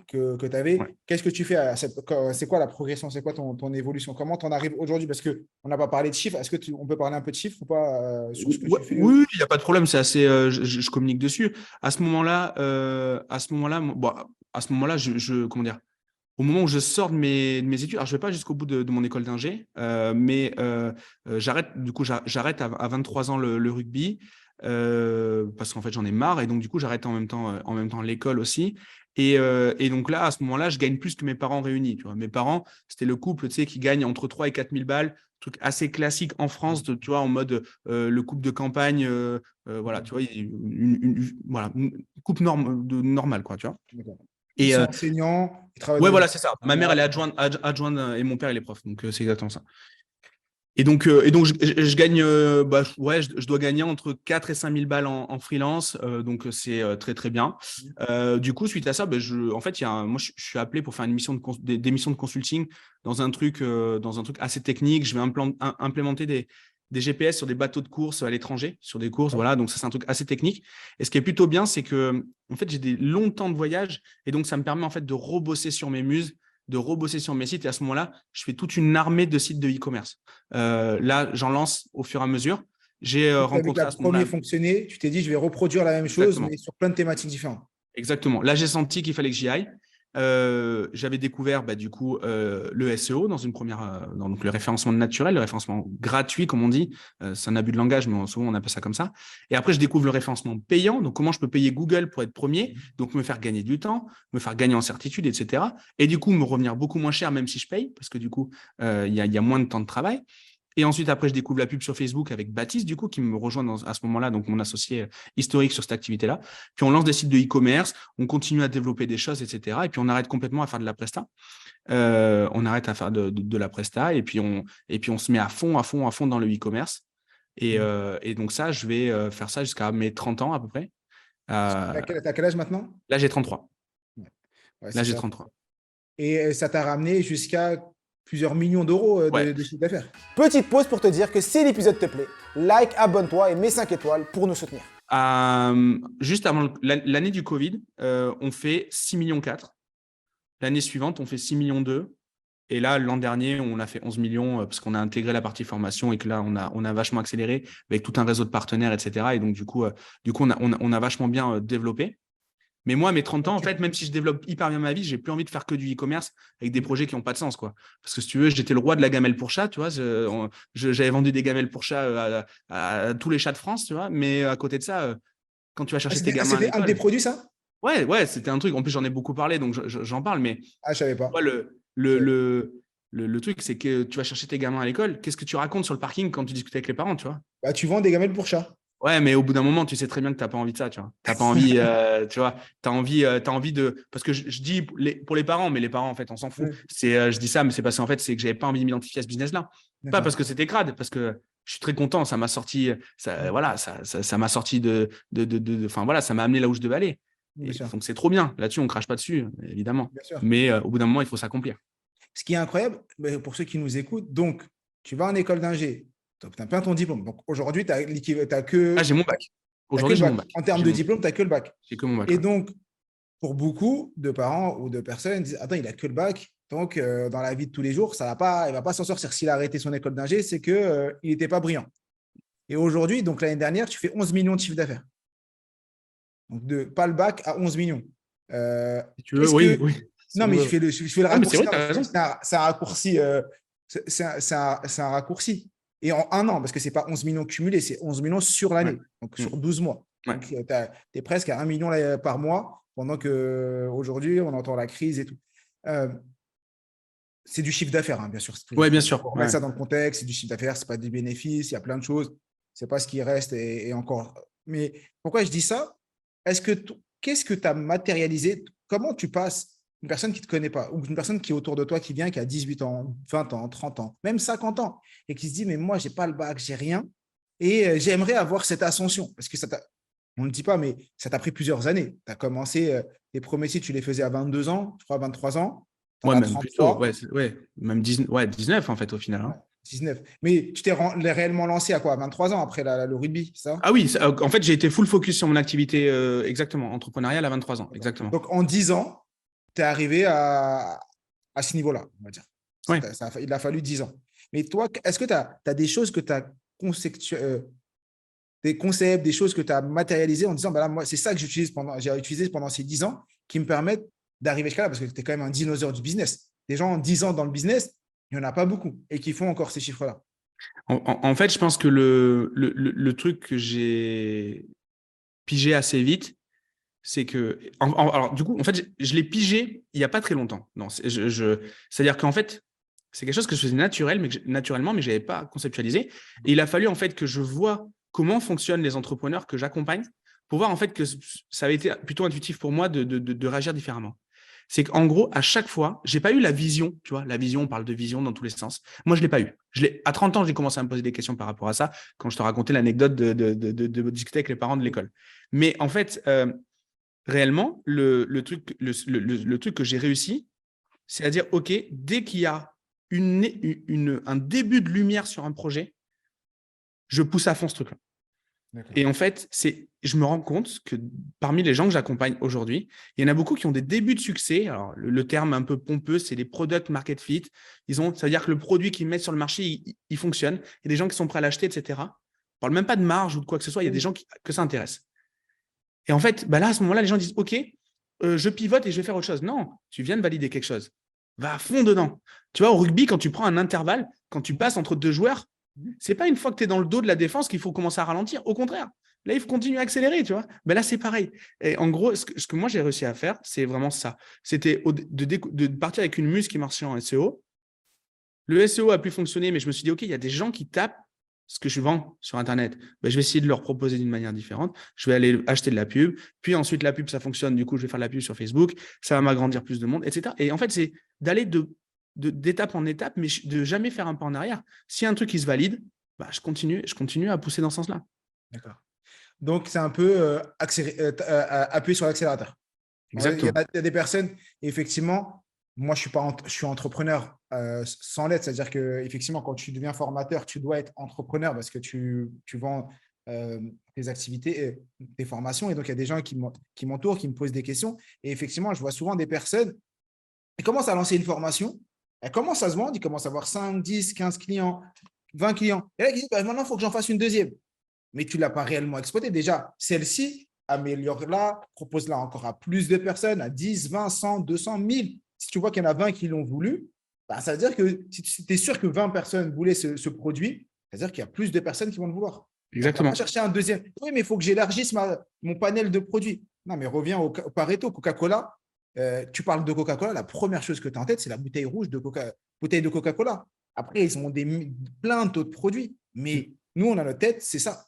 que tu avais. Ouais. Qu'est-ce que tu fais c'est quoi la progression? C'est quoi ton évolution? Comment tu en arrives aujourd'hui? Parce qu'on n'a pas parlé de chiffres. Est-ce qu'on peut parler un peu de chiffres ou pas sur ce que tu fais? Oui, il n'y a pas de problème. C'est assez, je communique dessus. À ce moment-là, comment dire, au moment où je sors de mes études, alors je ne vais pas jusqu'au bout de mon école d'ingé, mais j'arrête à 23 ans le rugby parce qu'en fait, j'en ai marre. Et donc, du coup, j'arrête en même temps l'école aussi. Et donc là, à ce moment-là, je gagne plus que mes parents réunis. Tu vois. Mes parents, c'était le couple qui gagne entre 3 et 4 000 balles, truc assez classique en France, tu vois, en mode le couple de campagne, voilà, tu vois, une couple normale, quoi, tu vois. Ils sont enseignants, ils travaillent Ouais, dans voilà, c'est ça. Ma mère, elle est adjointe et mon père, il est prof. Donc, c'est exactement ça. Et donc je gagne, je dois gagner entre 4 et 5 000 balles en freelance. Donc, c'est très, très bien. Du coup, suite à ça, en fait, moi, je suis appelé pour faire une mission des missions de consulting dans un truc assez technique. Je vais implémenter des GPS sur des bateaux de course à l'étranger, sur des courses. Voilà, donc ça, c'est un truc assez technique. Et ce qui est plutôt bien, c'est que en fait, j'ai des longs temps de voyage et donc ça me permet en fait de rebosser sur mes muses de rebosser sur mes sites. Et à ce moment-là, je fais toute une armée de sites de e-commerce. Là, j'en lance au fur et à mesure. J'ai rencontré La à ce moment-là… première fonctionnait, tu t'es dit, je vais reproduire la même chose, Exactement. mais sur plein de thématiques différentes. Exactement. Là, j'ai senti qu'il fallait que j'y aille. J'avais découvert du coup le SEO dans une première, donc le référencement naturel, le référencement gratuit, comme on dit. C'est un abus de langage, mais souvent on appelle ça comme ça. Et après, je découvre le référencement payant. Donc, comment je peux payer Google pour être premier, donc me faire gagner du temps, me faire gagner en certitude, etc. Et du coup, me revenir beaucoup moins cher, même si je paye, parce que du coup, il y a moins de temps de travail. Et ensuite, après, je découvre la pub sur Facebook avec Baptiste, du coup, qui me rejoint à ce moment-là, donc mon associé historique sur cette activité-là. Puis, on lance des sites de e-commerce, on continue à développer des choses, etc. Et puis, on arrête complètement à faire de la presta. On arrête à faire de la presta et puis on se met à fond dans le e-commerce. Et donc, ça, je vais faire ça jusqu'à mes 30 ans à peu près. T'as quel âge maintenant? Là, j'ai 33. Ouais, Là, c'est j'ai ça. 33. Et ça t'a ramené jusqu'à plusieurs millions d'euros Ouais. de chiffre d'affaires. Petite pause pour te dire que si l'épisode te plaît, like, abonne-toi et mets 5 étoiles pour nous soutenir. Juste avant l'année du Covid, on fait 6,4 millions. L'année suivante, on fait 6,2 millions. Et là, l'an dernier, on a fait 11 millions parce qu'on a intégré la partie formation et que là, on a vachement accéléré avec tout un réseau de partenaires, etc. Et donc, du coup, on a vachement bien développé. Mais moi, à mes 30 ans, en fait, même si je développe hyper bien ma vie, j'ai plus envie de faire que du e-commerce avec des projets qui n'ont pas de sens, quoi. Parce que si tu veux, j'étais le roi de la gamelle pour chat, tu vois. J'avais vendu des gamelles pour chat à tous les chats de France, tu vois. Mais à côté de ça, quand tu vas chercher tes gamins à C'était un des l'école… produits, ça? Ouais, c'était un truc. En plus, j'en ai beaucoup parlé, donc j'en parle. Mais Ah, je savais pas. moi, le truc, c'est que tu vas chercher tes gamins à l'école. Qu'est-ce que tu racontes sur le parking quand tu discutes avec les parents, tu vois? Bah, tu vends des gamelles pour chat. Ouais, mais au bout d'un moment, tu sais très bien que tu n'as pas envie de ça, tu vois. Tu n'as pas envie, tu vois, tu as envie de… Parce que je dis pour les parents, mais les parents, en fait, on s'en fout. Je dis ça, mais c'est parce qu'en fait, c'est que je n'avais pas envie de m'identifier à ce business-là. Pas parce que c'était crade, parce que je suis très content, ça m'a sorti, voilà, ça m'a sorti enfin voilà, ça m'a amené là où je devais aller. Bien Et sûr. donc, c'est trop bien. Là-dessus, on ne crache pas dessus, évidemment. Bien sûr. Mais au bout d'un moment, il faut s'accomplir. Ce qui est incroyable, pour ceux qui nous écoutent, donc, tu vas en école d'ingé, tu obtiens plein ton diplôme. Donc, aujourd'hui, tu n'as que… Ah, j'ai mon bac. T'as que Aujourd'hui, le j'ai mon bac. bac. En termes de diplôme, tu n'as que le bac. J'ai que mon bac. Et Ouais. donc, pour beaucoup de parents ou de personnes, ils disent, attends, il a que le bac. Donc, dans la vie de tous les jours, il ne va pas s'en sortir. S'il a arrêté son école d'ingé, c'est qu'il n'était pas brillant. Et aujourd'hui, donc l'année dernière, tu fais 11 millions de chiffre d'affaires. Donc, pas le bac à 11 millions. Si tu veux, oui. Non, mais je fais le Ah, mais c'est raccourci. vrai, tu as raison. C'est un raccoursi. C'est un raccourci. Et en un an, parce que ce n'est pas 11 millions cumulés, c'est 11 millions sur l'année, Ouais. donc sur 12 mois. Ouais. Donc, tu es presque à 1 million par mois, pendant qu'aujourd'hui, on entend la crise et tout. C'est du chiffre d'affaires, hein, bien sûr. Oui, bien sûr. Pour remettre ça dans le contexte, c'est du chiffre d'affaires, ce n'est pas du bénéfice, il y a plein de choses. Ce n'est pas ce qui reste et encore. Mais pourquoi je dis ça? Qu'est-ce que tu as matérialisé? Comment tu passes une personne qui ne te connaît pas ou une personne qui est autour de toi, qui vient, qui a 18 ans, 20 ans, 30 ans, même 50 ans, et qui se dit, mais moi, je n'ai pas le bac, j'ai rien, et j'aimerais avoir cette ascension. Parce que on ne le dit pas, mais ça t'a pris plusieurs années. Tu as commencé, tes premiers sites, tu les faisais à 22 ans, je crois, 23 ans. Ouais, même 33, plutôt. Même 19 en fait, au final. Hein. Ouais, 19. Mais tu t'es réellement lancé à quoi? 23 ans après le rugby, ça? Ah oui, en fait, j'ai été full focus sur mon activité, exactement, entrepreneuriale à 23 ans, exactement. Donc, en 10 ans, tu es arrivé à ce niveau-là, on va dire. Ouais. Il a fallu 10 ans. Mais toi, est-ce que tu as des choses que tu as des concepts, des choses que tu as matérialisées en disant, bah là, moi, c'est ça que j'ai utilisé pendant ces 10 ans qui me permettent d'arriver jusqu'à là, parce que tu es quand même un dinosaure du business. Des gens en 10 ans dans le business, il n'y en a pas beaucoup et qui font encore ces chiffres-là. En fait, je pense que le truc que j'ai pigé assez vite, c'est que… Alors, du coup, en fait, je l'ai pigé il n'y a pas très longtemps. Non, c'est-à-dire qu'en fait, c'est quelque chose que je faisais naturellement, mais je n'avais pas conceptualisé. Et il a fallu en fait que je vois comment fonctionnent les entrepreneurs que j'accompagne pour voir en fait que ça avait été plutôt intuitif pour moi de réagir différemment. C'est qu'en gros, à chaque fois, je n'ai pas eu la vision, tu vois, la vision, on parle de vision dans tous les sens. Moi, je ne l'ai pas eu. À 30 ans, j'ai commencé à me poser des questions par rapport à ça, quand je te racontais l'anecdote de discuter avec les parents de l'école. Mais en fait, réellement, le truc que j'ai réussi, c'est à dire, OK, dès qu'il y a un début de lumière sur un projet, je pousse à fond ce truc-là. D'accord. Et en fait, je me rends compte que parmi les gens que j'accompagne aujourd'hui, il y en a beaucoup qui ont des débuts de succès. Alors, le terme un peu pompeux, c'est les product market fit. Ça veut dire que le produit qu'ils mettent sur le marché, il fonctionne. Il y a des gens qui sont prêts à l'acheter, etc. On ne parle même pas de marge ou de quoi que ce soit. Il y a des gens que ça intéresse. Et en fait, là, à ce moment-là, les gens disent, OK, je pivote et je vais faire autre chose. Non, tu viens de valider quelque chose. Va à fond dedans. Tu vois, au rugby, quand tu prends un intervalle, quand tu passes entre deux joueurs, c'est pas une fois que tu es dans le dos de la défense qu'il faut commencer à ralentir. Au contraire, là, il faut continuer à accélérer, tu vois. Là, c'est pareil. Et en gros, ce que moi, j'ai réussi à faire, c'est vraiment ça. C'était de partir avec une muse qui marchait en SEO. Le SEO a pu fonctionner, mais je me suis dit, OK, il y a des gens qui tapent ce que je vends sur Internet. Je vais essayer de leur proposer d'une manière différente. Je vais aller acheter de la pub. Puis ensuite, la pub, ça fonctionne. Du coup, je vais faire de la pub sur Facebook. Ça va m'agrandir plus de monde, etc. Et en fait, c'est d'aller d'étape en étape, mais de jamais faire un pas en arrière. S'il y a un truc qui se valide, je continue à pousser dans ce sens-là. D'accord. Donc, c'est un peu appuyer sur l'accélérateur. Exactement. Il y a des personnes, effectivement, moi, je suis entrepreneur sans l'aide. C'est-à-dire qu'effectivement, quand tu deviens formateur, tu dois être entrepreneur parce que tu vends tes activités, tes formations. Et donc, il y a des gens qui m'entourent, qui me posent des questions. Et effectivement, je vois souvent des personnes qui commencent à lancer une formation. Elles commencent à se vendre. Ils commencent à avoir 5, 10, 15 clients, 20 clients. Et là, ils disent, maintenant, il faut que j'en fasse une deuxième. Mais tu ne l'as pas réellement exploité. Déjà, celle-ci, améliore-la, propose-la encore à plus de personnes, à 10, 20, 100, 200, 1000. Si tu vois qu'il y en a 20 qui l'ont voulu, ça veut dire que si tu es sûr que 20 personnes voulaient ce produit, ça veut dire qu'il y a plus de personnes qui vont le vouloir. Exactement. On va chercher un deuxième. Oui, mais il faut que j'élargisse mon panel de produits. Non, mais reviens au Pareto, Coca-Cola. Tu parles de Coca-Cola, la première chose que tu as en tête, c'est la bouteille rouge de Coca-Cola. Après, ils ont plein d'autres produits. Mais nous, on a notre tête, c'est ça.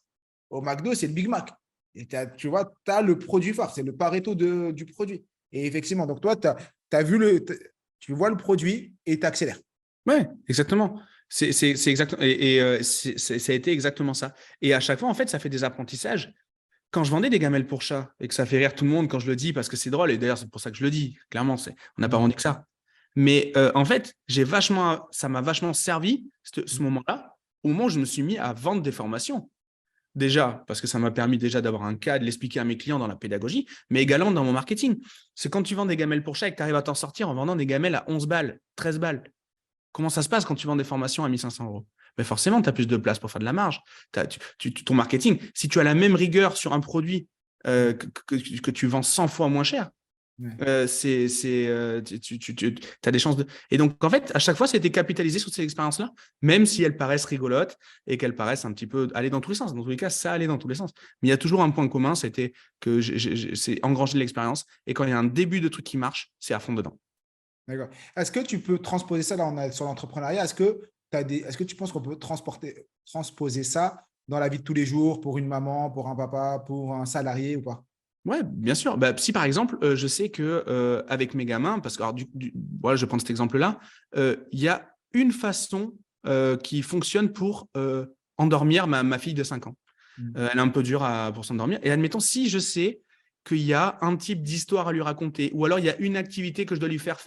Au McDo, c'est le Big Mac. Et tu vois, tu as le produit phare, c'est le Pareto du produit. Et effectivement, donc toi, tu vois le produit et tu accélères. Oui, exactement. C'est exactement. Ça a été exactement ça. Et à chaque fois, en fait, ça fait des apprentissages. Quand je vendais des gamelles pour chat et que ça fait rire tout le monde quand je le dis parce que c'est drôle, et d'ailleurs, c'est pour ça que je le dis, clairement, on n'a pas vendu que ça. Mais en fait, ça m'a vachement servi ce moment-là, au moment où je me suis mis à vendre des formations. Déjà, parce que ça m'a permis déjà d'avoir un cas, de l'expliquer à mes clients dans la pédagogie, mais également dans mon marketing. C'est quand tu vends des gamelles pour chat et que tu arrives à t'en sortir en vendant des gamelles à 11 balles, 13 balles. Comment ça se passe quand tu vends des formations à 1 500 euros? Forcément, tu as plus de place pour faire de la marge. Ton marketing, si tu as la même rigueur sur un produit que tu vends 100 fois moins cher, tu as des chances de… Et donc, en fait, à chaque fois, c'était capitalisé sur ces expériences-là, même si elles paraissent rigolotes et qu'elles paraissent un petit peu aller dans tous les sens. Dans tous les cas, ça allait dans tous les sens. Mais il y a toujours un point commun, c'était que c'est engranger de l'expérience. Et quand il y a un début de truc qui marche, c'est à fond dedans. D'accord. Est-ce que tu peux transposer ça, là, on est sur l'entrepreneuriat, est-ce que tu penses qu'on peut transposer ça dans la vie de tous les jours pour une maman, pour un papa, pour un salarié ou pas? Ouais, bien sûr. Si par exemple, je sais que avec mes gamins, parce que voilà, je vais prendre cet exemple-là, il y a une façon qui fonctionne pour endormir ma fille de 5 ans. Elle est un peu dure pour s'endormir. Et admettons, si je sais qu'il y a un type d'histoire à lui raconter, ou alors il y a une activité que je dois lui faire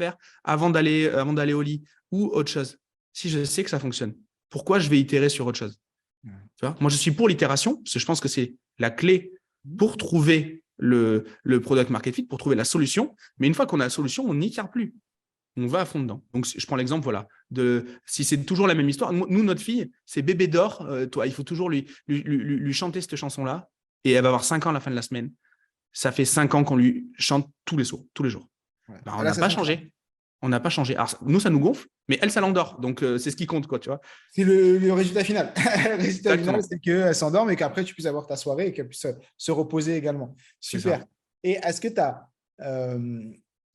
avant d'aller au lit, ou autre chose. Si je sais que ça fonctionne, pourquoi je vais itérer sur autre chose? Tu vois, moi, je suis pour l'itération, parce que je pense que c'est la clé pour trouver le product market fit, pour trouver la solution. Mais une fois qu'on a la solution, on n'itère plus. On va à fond dedans. Donc, je prends l'exemple, voilà, si c'est toujours la même histoire. Nous, notre fille, c'est bébé d'or. Toi, il faut toujours lui chanter cette chanson-là, et elle va avoir 5 ans à la fin de la semaine. Ça fait 5 ans qu'on lui chante tous les jours. Ouais. On n'a pas changé. On n'a pas changé. Alors, nous, ça nous gonfle, mais elle, ça l'endort. Donc, c'est ce qui compte, quoi, tu vois. C'est le résultat final. Le résultat final, c'est qu'elle s'endorme et qu'après, tu puisses avoir ta soirée et qu'elle puisse se reposer également. Super. Et est-ce que tu as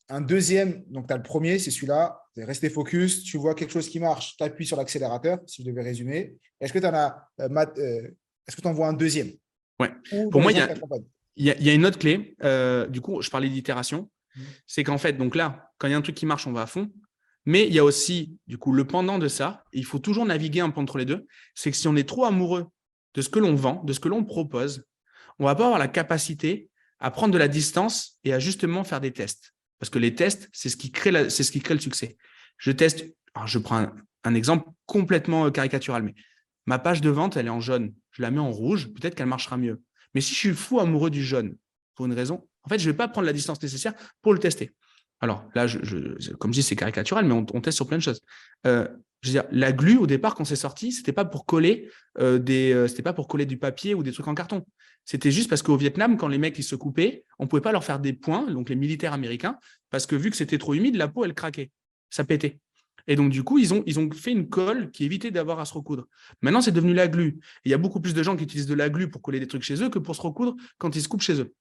un deuxième? Donc, tu as le premier, c'est celui-là. C'est rester focus. Tu vois quelque chose qui marche, tu appuies sur l'accélérateur, si je devais résumer. Est-ce que tu en as est-ce que tu en vois un deuxième? Ouais. Pour moi, il y a une autre clé. Du coup, je parlais d'itération. C'est qu'en fait, donc là, quand il y a un truc qui marche, on va à fond. Mais il y a aussi, du coup, le pendant de ça. Il faut toujours naviguer un peu entre les deux. C'est que si on est trop amoureux de ce que l'on vend, de ce que l'on propose, on ne va pas avoir la capacité à prendre de la distance et à justement faire des tests. Parce que les tests, c'est ce qui crée le succès. Je teste, alors je prends un exemple complètement caricatural, mais ma page de vente, elle est en jaune. je la mets en rouge, peut-être qu'elle marchera mieux. Mais si je suis fou amoureux du jaune, pour une raison, en fait, je ne vais pas prendre la distance nécessaire pour le tester. Alors là, comme je dis, c'est caricatural, mais on teste sur plein de choses. Je veux dire, la glu, au départ, quand c'est sorti, c'était pas pour coller c'était pas pour coller du papier ou des trucs en carton. C'était juste parce qu'au Vietnam, quand les mecs ils se coupaient, on pouvait pas leur faire des points, donc les militaires américains, parce que vu que c'était trop humide, la peau elle craquait, ça pétait. Et donc du coup, ils ont fait une colle qui évitait d'avoir à se recoudre. Maintenant, c'est devenu la glu. Et il y a beaucoup plus de gens qui utilisent de la glu pour coller des trucs chez eux que pour se recoudre quand ils se coupent chez eux.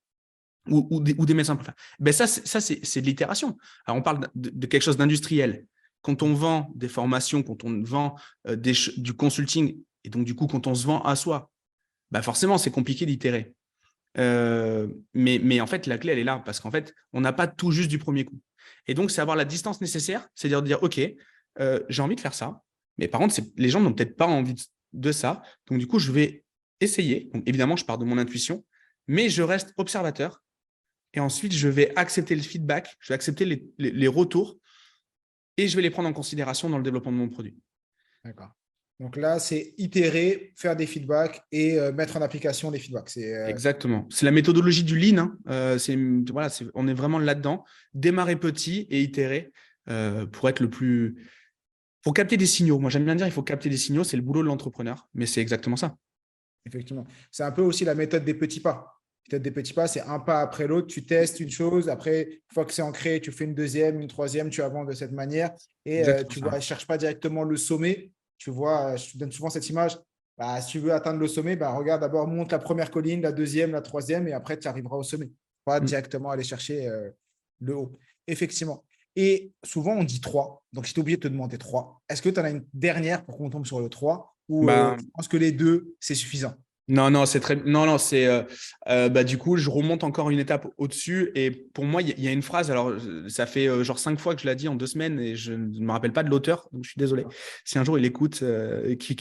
Ou des médecins préfèrent. Ben ça, c'est de l'itération. Alors, on parle de quelque chose d'industriel. Quand on vend des formations, quand on vend du consulting, et donc, du coup, quand on se vend à soi, ben forcément, c'est compliqué d'itérer. Mais en fait, la clé, elle est là, parce qu'en fait, on n'a pas tout juste du premier coup. Et donc, c'est avoir la distance nécessaire, c'est-à-dire de dire, OK, j'ai envie de faire ça, mais par contre, les gens n'ont peut-être pas envie de ça. Donc, du coup, je vais essayer. Donc, évidemment, je pars de mon intuition, mais je reste observateur. Et ensuite, je vais accepter le feedback, je vais accepter les retours et je vais les prendre en considération dans le développement de mon produit. D'accord. Donc là, c'est itérer, faire des feedbacks et mettre en application les feedbacks. Exactement. C'est la méthodologie du lean. Voilà, on est vraiment là-dedans. Démarrer petit et itérer pour être pour capter des signaux. Moi, j'aime bien dire il faut capter des signaux. C'est le boulot de l'entrepreneur, mais c'est exactement ça. Effectivement. C'est un peu aussi la méthode des petits pas. Peut-être des petits pas, c'est un pas après l'autre. Tu testes une chose, après, une fois que c'est ancré, tu fais une deuxième, une troisième, tu avances de cette manière. Et tu ne cherches pas directement le sommet. Tu vois, je te donne souvent cette image. Bah, si tu veux atteindre le sommet, bah, regarde d'abord, monte la première colline, la deuxième, la troisième, et après, tu arriveras au sommet. Pas directement aller chercher le haut. Effectivement. Et souvent, on dit 3. Donc, j'étais obligé de te demander 3. Est-ce que tu en as une dernière pour qu'on tombe sur le 3 ou tu penses que les deux, c'est suffisant? Non, c'est très. Non, c'est. Du coup, je remonte encore une étape au-dessus. Et pour moi, il y a une phrase. Alors, ça fait genre 5 fois que je l'ai dit en 2 semaines et je ne me rappelle pas de l'auteur. Donc, je suis désolé. Si un jour il écoute, qui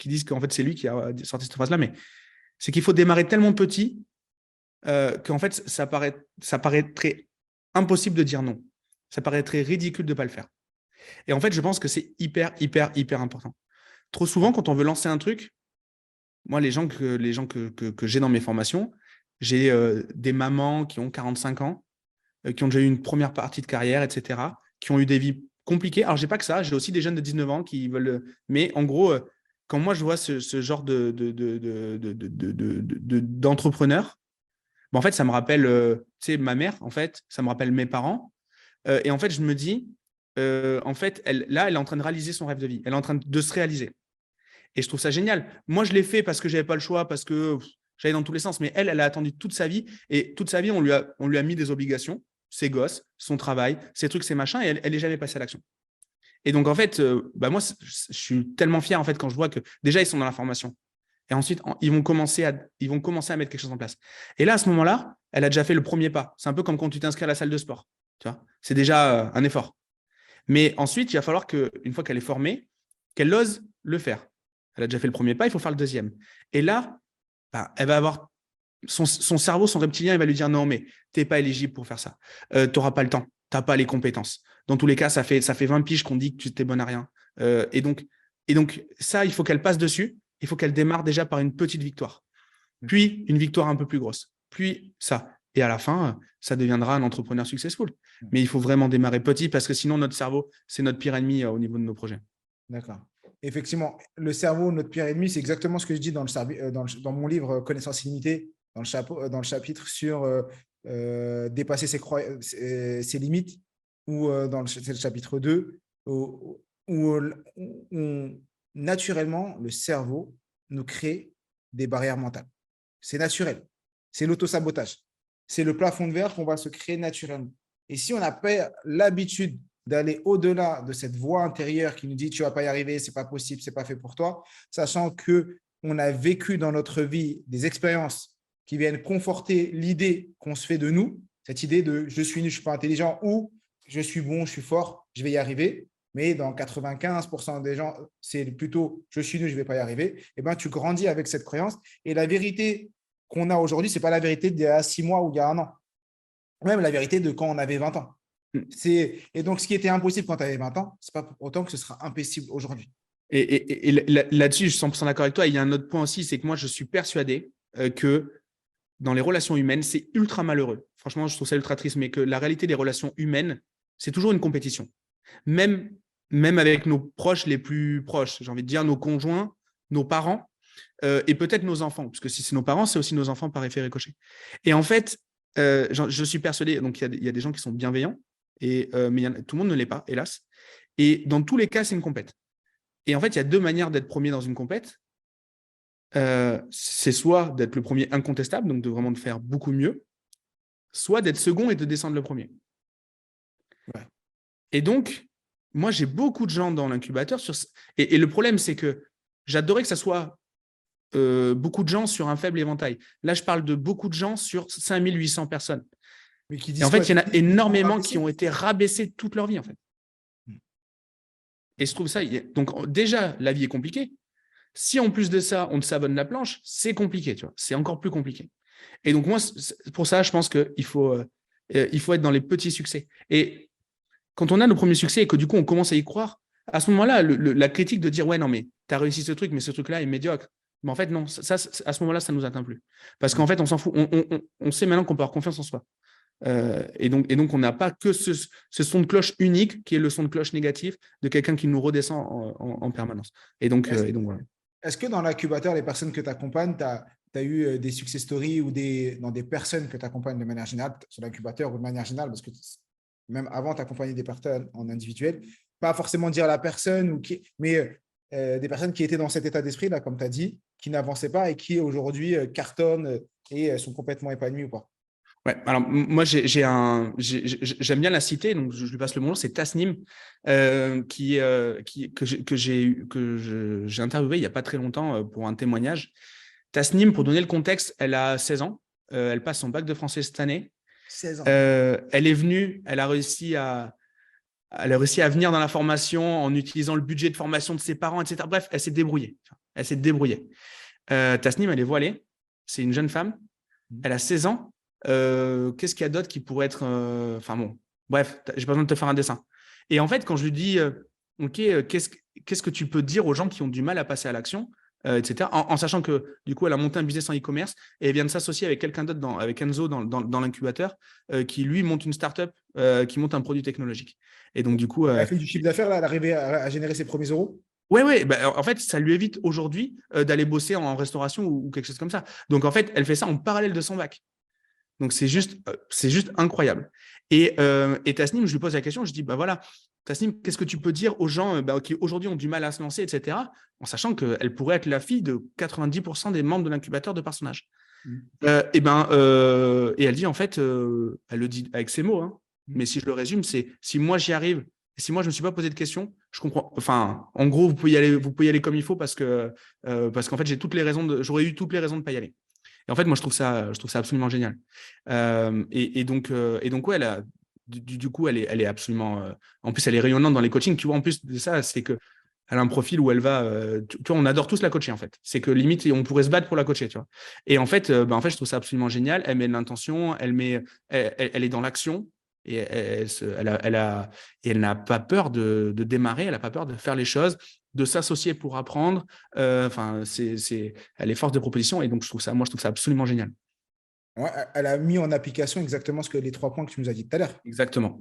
disent qu'en fait, c'est lui qui a sorti cette phrase-là. Mais c'est qu'il faut démarrer tellement petit qu'en fait, ça paraîtrait impossible de dire non. Ça paraîtrait ridicule de ne pas le faire. Et en fait, je pense que c'est hyper, hyper, hyper important. Trop souvent, quand on veut lancer un truc, moi, les gens que j'ai dans mes formations, j'ai des mamans qui ont 45 ans, qui ont déjà eu une première partie de carrière, etc., qui ont eu des vies compliquées. Alors, je n'ai pas que ça, j'ai aussi des jeunes de 19 ans qui veulent… Mais en gros, quand moi, je vois ce genre d'entrepreneur, en fait, ça me rappelle ma mère, en fait, ça me rappelle mes parents. Et en fait, je me dis, en fait, elle est en train de réaliser son rêve de vie. Elle est en train de se réaliser. Et je trouve ça génial. Moi, je l'ai fait parce que je n'avais pas le choix, parce que j'allais dans tous les sens. Mais elle a attendu toute sa vie. Et toute sa vie, on lui a mis des obligations, ses gosses, son travail, ses trucs, ses machins. Et elle n'est jamais passée à l'action. Et donc, en fait, moi, je suis tellement fier en fait, quand je vois que déjà, ils sont dans la formation. Et ensuite, ils vont commencer à mettre quelque chose en place. Et là, à ce moment-là, elle a déjà fait le premier pas. C'est un peu comme quand tu t'inscris à la salle de sport. Tu vois, c'est déjà un effort. Mais ensuite, il va falloir qu'une fois qu'elle est formée, qu'elle ose le faire. Elle a déjà fait le premier pas, il faut faire le deuxième. Et là, elle va avoir son cerveau, son reptilien, il va lui dire non, mais tu n'es pas éligible pour faire ça. Tu n'auras pas le temps, tu n'as pas les compétences. Dans tous les cas, ça fait 20 piges qu'on dit que tu n'es bonne à rien. Et donc, ça, il faut qu'elle passe dessus. Il faut qu'elle démarre déjà par une petite victoire. Puis, une victoire un peu plus grosse. Puis, ça. Et à la fin, ça deviendra un entrepreneur successful. Mais il faut vraiment démarrer petit parce que sinon, notre cerveau, c'est notre pire ennemi au niveau de nos projets. D'accord. Effectivement, le cerveau, notre pire ennemi, c'est exactement ce que je dis dans mon livre Connaissance illimitée, dans le chapitre sur dépasser ses limites, ou c'est le chapitre 2, où naturellement, le cerveau nous crée des barrières mentales. C'est naturel. C'est l'autosabotage. C'est le plafond de verre qu'on va se créer naturellement. Et si on n'a pas l'habitude d'aller au-delà de cette voix intérieure qui nous dit tu ne vas pas y arriver, ce n'est pas possible, ce n'est pas fait pour toi, sachant qu'on a vécu dans notre vie des expériences qui viennent conforter l'idée qu'on se fait de nous, cette idée de je suis nul, je ne suis pas intelligent ou je suis bon, je suis fort, je vais y arriver. Mais dans 95% des gens, c'est plutôt je suis nul, je ne vais pas y arriver. Et ben, tu grandis avec cette croyance. Et la vérité qu'on a aujourd'hui, ce n'est pas la vérité d'il y a 6 mois ou il y a 1 an. Même la vérité de quand on avait 20 ans. Et donc, ce qui était impossible quand tu avais 20 ans, ce n'est pas pour autant que ce sera impossible aujourd'hui. Là-dessus, je suis 100% d'accord avec toi. Il y a un autre point aussi, c'est que moi, je suis persuadé que dans les relations humaines, c'est ultra malheureux. Franchement, je trouve ça ultra triste, mais que la réalité des relations humaines, c'est toujours une compétition. Même, même avec nos proches les plus proches, j'ai envie de dire nos conjoints, nos parents et peut-être nos enfants, parce que si c'est nos parents, c'est aussi nos enfants par effet ricochet. Et en fait, je suis persuadé, donc il y a des gens qui sont bienveillants, mais tout le monde ne l'est pas, hélas. Et dans tous les cas, c'est une compète. Et en fait, il y a deux manières d'être premier dans une compète. C'est soit d'être le premier incontestable, donc de vraiment de faire beaucoup mieux, soit d'être second et de descendre le premier. Ouais. Et donc, moi, j'ai beaucoup de gens dans l'incubateur. Et le problème, c'est que j'adorais que ça soit beaucoup de gens sur un faible éventail. Là, je parle de beaucoup de gens sur 5800 personnes. Mais qui Et disent en fait, quoi? il y en a Qui sont énormément qui rabaissés? ont été rabaissés toute leur vie, en fait. Et je trouve ça… Donc, déjà, la vie est compliquée. Si en plus de ça, on te savonne la planche, c'est compliqué, tu vois. C'est encore plus compliqué. Et donc, moi, pour ça, je pense qu'il faut être dans les petits succès. Et quand on a nos premiers succès et que du coup, on commence à y croire, à ce moment-là, la critique de dire, ouais, non, mais tu as réussi ce truc, mais ce truc-là est médiocre. Mais en fait, non, à ce moment-là, ça ne nous atteint plus. Parce qu'en fait, on s'en fout. On sait maintenant qu'on peut avoir confiance en soi. Et donc, on n'a pas que ce son de cloche unique qui est le son de cloche négatif de quelqu'un qui nous redescend en permanence. Et donc voilà. Est-ce que dans l'incubateur, les personnes que tu accompagnes, tu as eu des success stories ou des personnes que tu accompagnes de manière générale, sur l'incubateur ou de manière générale, parce que même avant, tu accompagnais des personnes en individuel, pas forcément dire la personne, mais des personnes qui étaient dans cet état d'esprit, là, comme tu as dit, qui n'avançaient pas et qui aujourd'hui cartonnent et sont complètement épanouies ou pas? Ouais, alors moi j'aime bien la citer, donc je lui passe le bonjour, c'est Tasnim que j'ai interviewé il n'y a pas très longtemps pour un témoignage. Tasnim, pour donner le contexte, elle a 16 ans, elle passe son bac de français cette année. 16 ans. Elle est venue, elle a réussi à venir dans la formation en utilisant le budget de formation de ses parents, etc. Bref, elle s'est débrouillée. Tasnim, elle est voilée, c'est une jeune femme, elle a 16 ans. Qu'est-ce qu'il y a d'autre qui pourrait être… Enfin bon, bref, j'ai pas besoin de te faire un dessin. Et en fait, quand je lui dis, OK, qu'est-ce que tu peux dire aux gens qui ont du mal à passer à l'action, etc., en sachant que du coup, elle a monté un business en e-commerce et elle vient de s'associer avec quelqu'un d'autre, avec Enzo dans l'incubateur, qui lui monte une startup, qui monte un produit technologique. Et donc, du coup… Elle a fait du chiffre d'affaires, là, elle est arrivée à générer ses premiers euros? Ouais, bah, en fait, ça lui évite aujourd'hui d'aller bosser en restauration ou quelque chose comme ça. Donc, en fait, elle fait ça en parallèle de son bac. Donc, c'est juste incroyable. Et Tasnim, je lui pose la question, je dis, bah voilà, Tasnim, qu'est-ce que tu peux dire aux gens qui aujourd'hui ont du mal à se lancer, etc., en sachant qu'elle pourrait être la fille de 90% des membres de l'incubateur de par son âge. Et elle dit, en fait, elle le dit avec ses mots, hein, mais si je le résume, c'est si moi j'y arrive, si moi je ne me suis pas posé de questions, je comprends. Enfin, en gros, vous pouvez y aller comme il faut parce qu'en fait, j'aurais eu toutes les raisons de ne pas y aller. Et en fait, moi, je trouve ça absolument génial. Et donc, ouais, du coup, elle est absolument… en plus, elle est rayonnante dans les coachings. Tu vois, en plus de ça, c'est qu'elle a un profil où elle va… tu vois, on adore tous la coacher, en fait. C'est que limite, on pourrait se battre pour la coacher, tu vois. Et en fait, je trouve ça absolument génial. Elle met de l'intention, elle est dans l'action. Et elle n'a pas peur de démarrer, elle n'a pas peur de faire les choses, de s'associer pour apprendre. Elle est force de proposition et donc je trouve ça absolument génial. Ouais, elle a mis en application exactement les 3 points que tu nous as dit tout à l'heure. Exactement.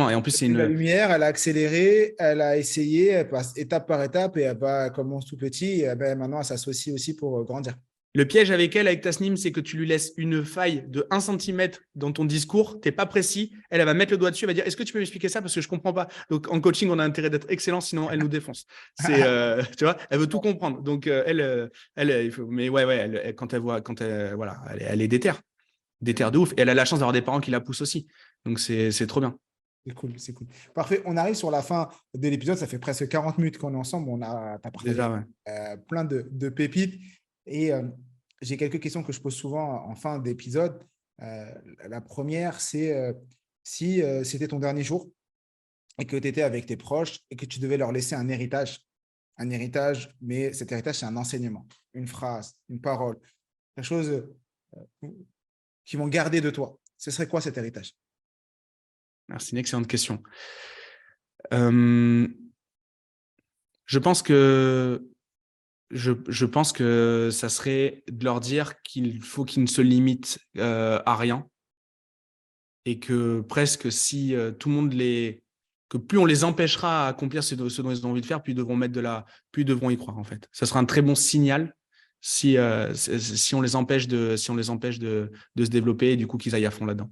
Et en plus, c'est Elle a la lumière, elle a accéléré, elle a essayé, elle passe étape par étape et elle commence tout petit et maintenant elle s'associe aussi pour grandir. Le piège avec Tasnim, c'est que tu lui laisses une faille de 1 cm dans ton discours, tu n'es pas précis, elle va mettre le doigt dessus, elle va dire, est-ce que tu peux m'expliquer ça parce que je ne comprends pas. Donc en coaching, on a intérêt d'être excellent, sinon elle nous défonce. Tu vois, elle veut tout comprendre. Donc mais ouais, voilà, elle est déterre de ouf. Et elle a la chance d'avoir des parents qui la poussent aussi. Donc c'est trop bien. C'est cool, c'est cool. Parfait, on arrive sur la fin de l'épisode, ça fait presque 40 minutes qu'on est ensemble, t'as partagé Déjà, ouais. plein de pépites. Et j'ai quelques questions que je pose souvent en fin d'épisode. La première, c'est si c'était ton dernier jour et que tu étais avec tes proches et que tu devais leur laisser un héritage, mais cet héritage, c'est un enseignement, une phrase, une parole, quelque chose qu'ils vont garder de toi. Ce serait quoi cet héritage? C'est une excellente question. Je Je pense que je pense que ça serait de leur dire qu'il faut qu'ils ne se limitent à rien et que presque si tout le monde que plus on les empêchera à accomplir ce dont ils ont envie de faire, plus ils devront y croire en fait. Ça sera un très bon signal si on les empêche de se développer et du coup qu'ils aillent à fond là-dedans.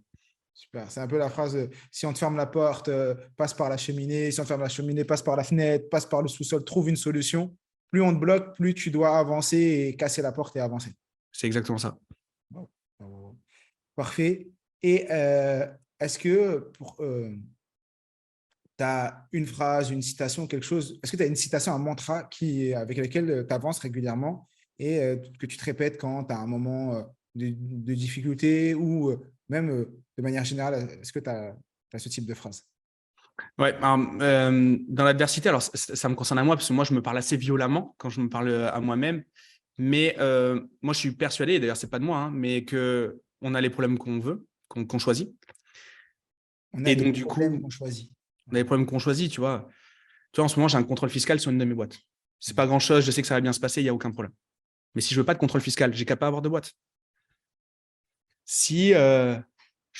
Super. C'est un peu la phrase si on te ferme la porte, passe par la cheminée. Si on te ferme la cheminée, passe par la fenêtre, passe par le sous-sol, trouve une solution. Plus on te bloque, plus tu dois avancer et casser la porte et avancer. C'est exactement ça. Oh. Parfait. Et est-ce que tu as une phrase, une citation, quelque chose, est-ce que tu as une citation, un mantra avec lequel tu avances régulièrement et que tu te répètes quand tu as un moment de difficulté ou même de manière générale, est-ce que tu as ce type de phrase? Ouais, dans l'adversité, alors ça me concerne à moi parce que moi je me parle assez violemment quand je me parle à moi-même, mais moi je suis persuadé, et d'ailleurs c'est pas de moi, hein, mais que on a les problèmes qu'on veut, qu'on choisit. On a Et des donc du problèmes coup, qu'on choisit. on a les problèmes qu'on choisit, tu vois. Tu vois, en ce moment j'ai un contrôle fiscal sur une de mes boîtes. C'est pas grand-chose, je sais que ça va bien se passer, il y a aucun problème. Mais si je veux pas de contrôle fiscal, j'ai qu'à pas avoir de boîte. Si je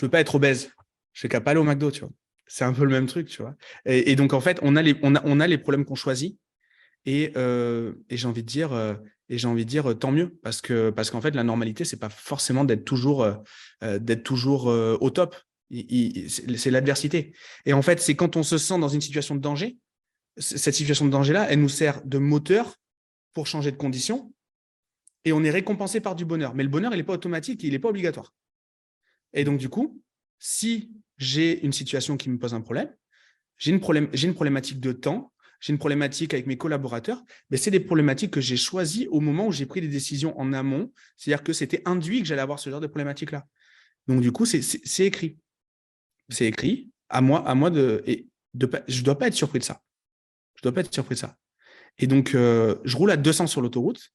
veux pas être obèse, j'ai qu'à pas aller au McDo, tu vois. C'est un peu le même truc, tu vois. Et donc en fait, on a les problèmes qu'on choisit. Et j'ai envie de dire tant mieux parce qu'en fait la normalité c'est pas forcément d'être toujours au top. C'est l'adversité. Et en fait c'est quand on se sent dans une situation de danger, cette situation de danger là, elle nous sert de moteur pour changer de condition et on est récompensé par du bonheur. Mais le bonheur il n'est pas automatique, il n'est pas obligatoire. Et donc du coup, si j'ai une situation qui me pose un problème, j'ai une problématique de temps, j'ai une problématique avec mes collaborateurs, mais c'est des problématiques que j'ai choisies au moment où j'ai pris des décisions en amont. C'est-à-dire que c'était induit que j'allais avoir ce genre de problématique-là. Donc, du coup, c'est écrit. C'est écrit à moi je ne dois pas être surpris de ça. Je ne dois pas être surpris de ça. Et donc, je roule à 200 sur l'autoroute.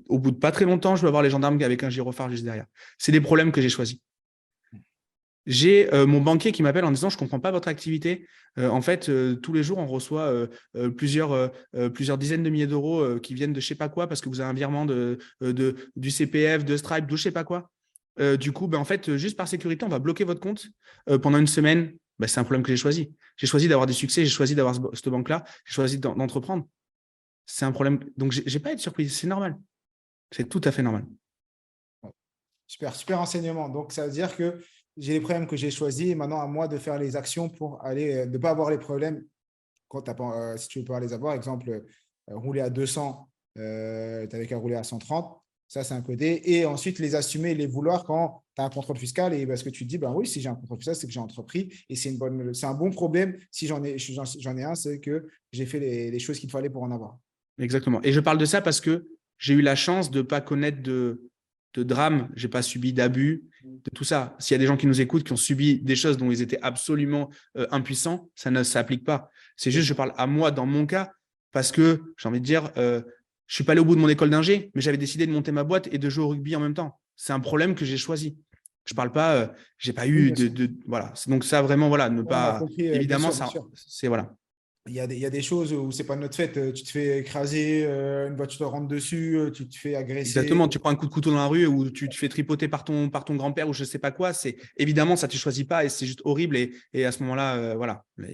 Au bout de pas très longtemps, je vais avoir les gendarmes avec un gyrophare juste derrière. C'est des problèmes que j'ai choisis. J'ai mon banquier qui m'appelle en disant je ne comprends pas votre activité. En fait, tous les jours, on reçoit plusieurs dizaines de milliers d'euros qui viennent de je ne sais pas quoi parce que vous avez un virement du CPF, de Stripe, de je ne sais pas quoi. Du coup, en fait, juste par sécurité, on va bloquer votre compte pendant une semaine. C'est un problème que j'ai choisi. J'ai choisi d'avoir des succès, j'ai choisi d'avoir cette banque-là, j'ai choisi d'entreprendre. C'est un problème. Donc, je n'ai pas à être surpris. C'est normal. C'est tout à fait normal. Super, super enseignement. Donc, ça veut dire que j'ai les problèmes que j'ai choisis et maintenant à moi de faire les actions pour aller, de ne pas avoir les problèmes quand si tu veux pas les avoir. Exemple, rouler à 200, tu n'avais qu'à rouler à 130. Ça, c'est un côté. Et ensuite, les assumer, les vouloir quand tu as un contrôle fiscal. Et parce que tu te dis, oui, si j'ai un contrôle fiscal, c'est que j'ai entrepris. Et c'est un bon problème. Si j'en ai un, c'est que j'ai fait les choses qu'il fallait pour en avoir. Exactement. Et je parle de ça parce que j'ai eu la chance de ne pas connaître de drame, je n'ai pas subi d'abus, de tout ça. S'il y a des gens qui nous écoutent, qui ont subi des choses dont ils étaient absolument impuissants, ça ne s'applique pas. C'est juste, je parle à moi dans mon cas, parce que j'ai envie de dire, je ne suis pas allé au bout de mon école d'ingé, mais j'avais décidé de monter ma boîte et de jouer au rugby en même temps. C'est un problème que j'ai choisi. Je ne parle pas, j'ai pas eu voilà. Donc ça, vraiment, voilà, ne pas… compris, évidemment, bien sûr. c'est voilà. Il y a des choses où c'est pas de notre fait. Tu te fais écraser, une voiture te rentre dessus, tu te fais agresser. Exactement, tu prends un coup de couteau dans la rue ou tu te fais tripoter par ton grand-père ou je ne sais pas quoi. C'est évidemment ça tu choisis pas et c'est juste horrible et à ce moment-là, voilà. Je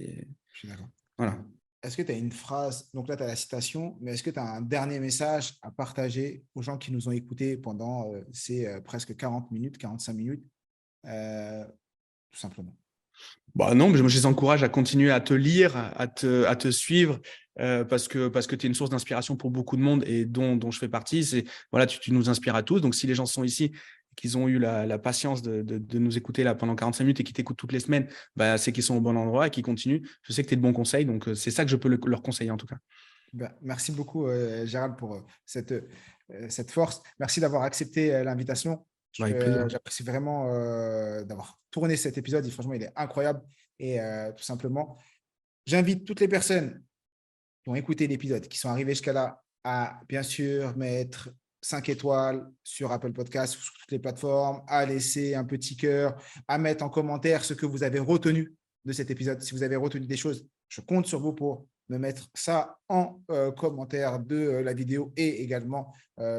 suis d'accord. Voilà. Est-ce que tu as une phrase, donc là tu as la citation, mais est-ce que tu as un dernier message à partager aux gens qui nous ont écoutés pendant ces presque 40 minutes, 45 minutes, tout simplement? Non, mais je les encourage à continuer à te lire, à te suivre, parce que tu es une source d'inspiration pour beaucoup de monde et dont je fais partie. Voilà, tu nous inspires à tous. Donc, si les gens sont ici, qu'ils ont eu la patience de nous écouter là pendant 45 minutes et qui t'écoutent toutes les semaines, c'est qu'ils sont au bon endroit et qu'ils continuent. Je sais que tu es de bons conseils, donc c'est ça que je peux leur conseiller en tout cas. Merci beaucoup, Gérald, pour cette force. Merci d'avoir accepté l'invitation. J'apprécie vraiment d'avoir tourné cet épisode. Et franchement, il est incroyable. Et tout simplement, j'invite toutes les personnes qui ont écouté l'épisode, qui sont arrivées jusqu'à là, à bien sûr mettre 5 étoiles sur Apple Podcasts, sur toutes les plateformes, à laisser un petit cœur, à mettre en commentaire ce que vous avez retenu de cet épisode. Si vous avez retenu des choses, je compte sur vous pour me mettre ça en commentaire de la vidéo et également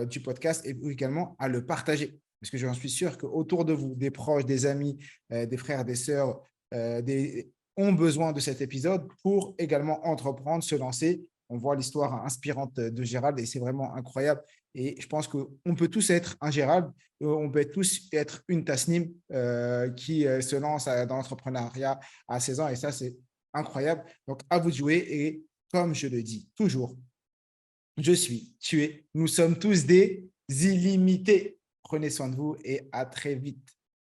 du podcast et également à le partager. Parce que j'en suis sûr qu'autour de vous, des proches, des amis, des frères, des sœurs, ont besoin de cet épisode pour également entreprendre, se lancer. On voit l'histoire inspirante de Gérald et c'est vraiment incroyable. Et je pense qu'on peut tous être un Gérald, on peut tous être une Tasnim qui se lance dans l'entrepreneuriat à 16 ans et ça, c'est incroyable. Donc, à vous de jouer et comme je le dis toujours, je suis, tu es, nous sommes tous des illimités. Prenez soin de vous et à très vite.